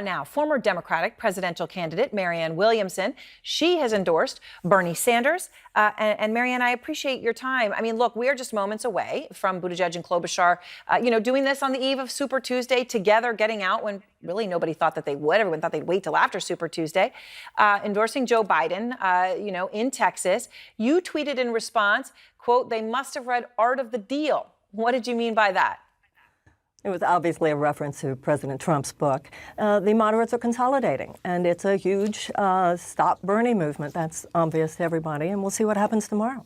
Now, former Democratic presidential candidate Marianne Williamson, she has endorsed Bernie Sanders. And Marianne, I appreciate your time. I mean, look, we are just moments away from Buttigieg and Klobuchar, doing this on the eve of Super Tuesday together, getting out when really nobody thought that they would. Everyone thought they'd wait till after Super Tuesday, endorsing Joe Biden, in Texas. You tweeted in response, quote, "They must have read Art of the Deal." What did you mean by that? It was obviously a reference to President Trump's book. The moderates are consolidating, and it's a huge Stop Bernie movement. That's obvious to everybody, and we'll see what happens tomorrow.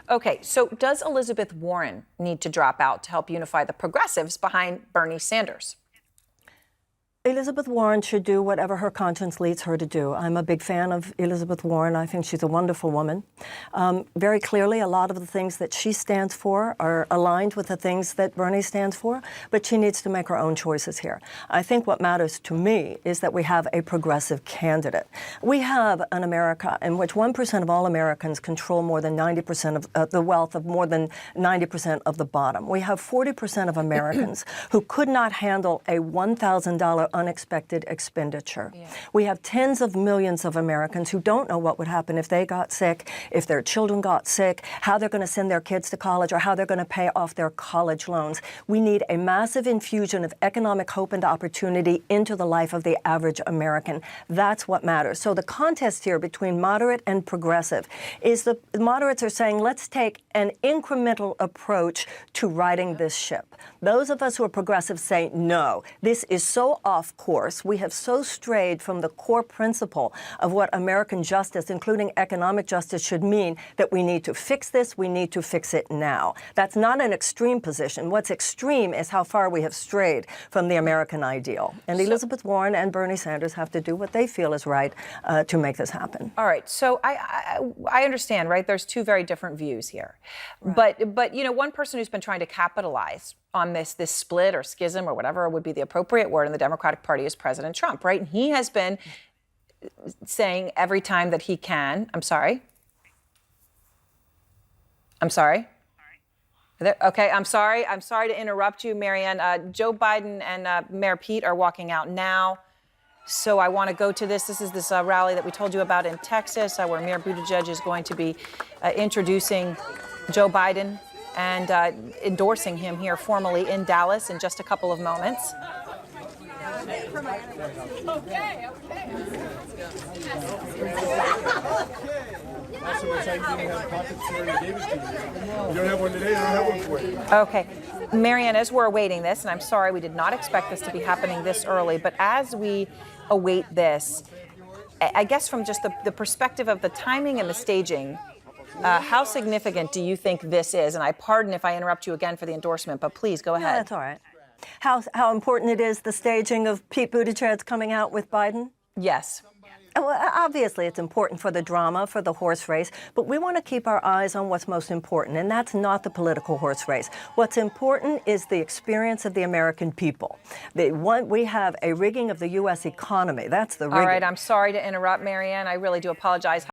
Okay, so does Elizabeth Warren need to drop out to help unify the progressives behind Bernie Sanders? Elizabeth Warren should do whatever her conscience leads her to do. I'm a big fan of Elizabeth Warren. I think she's a wonderful woman. Very clearly, a lot of the things that she stands for are aligned with the things that Bernie stands for, but she needs to make her own choices here. I think what matters to me is that we have a progressive candidate. We have an America in which 1% of all Americans control more than 90% of the wealth of more than 90% of the bottom. We have 40% of Americans who could not handle a $1,000 unexpected expenditure. Yeah. We have tens of millions of Americans who don't know what would happen if they got sick, if their children got sick, how they're going to send their kids to college, or how they're going to pay off their college loans. We need a massive infusion of economic hope and opportunity into the life of the average American. That's what matters. So the contest here between moderate and progressive is the moderates are saying, let's take an incremental approach to righting this ship. Those of us who are progressive say, no, this is so off course. We have so strayed from the core principle of what American justice, including economic justice, should mean that we need to fix this. We need to fix it now. That's not an extreme position. What's extreme is how far we have strayed from the American ideal. And Elizabeth Warren and Bernie Sanders have to do what they feel is right to make this happen. All right. So I understand, right? There's two very different views here. Right. But one person who's been trying to capitalize on this split or schism or whatever would be the appropriate word in the Democratic Party is President Trump, right? And he has been saying every time that he can, I'm sorry. Okay, I'm sorry to interrupt you, Marianne. Joe Biden and Mayor Pete are walking out now. So I want to go to this. This is this rally that we told you about in Texas, where Mayor Buttigieg is going to be introducing Joe Biden and endorsing him here formally in Dallas in just a couple of moments. Okay. Marianne, as we're awaiting this, and I'm sorry we did not expect this to be happening this early, but as we await this, I guess from just the perspective of the timing and the staging, how significant do you think this is? And I pardon if I interrupt you again for the endorsement, but please go ahead. No, that's all right. How important it is, the staging of Pete Buttigieg coming out with Biden? Yes. Well, obviously, it's important for the drama, for the horse race, but we want to keep our eyes on what's most important, and that's not the political horse race. What's important is the experience of the American people. We have a rigging of the U.S. economy. That's the rigging. All right, I'm sorry to interrupt, Marianne. I really do apologize.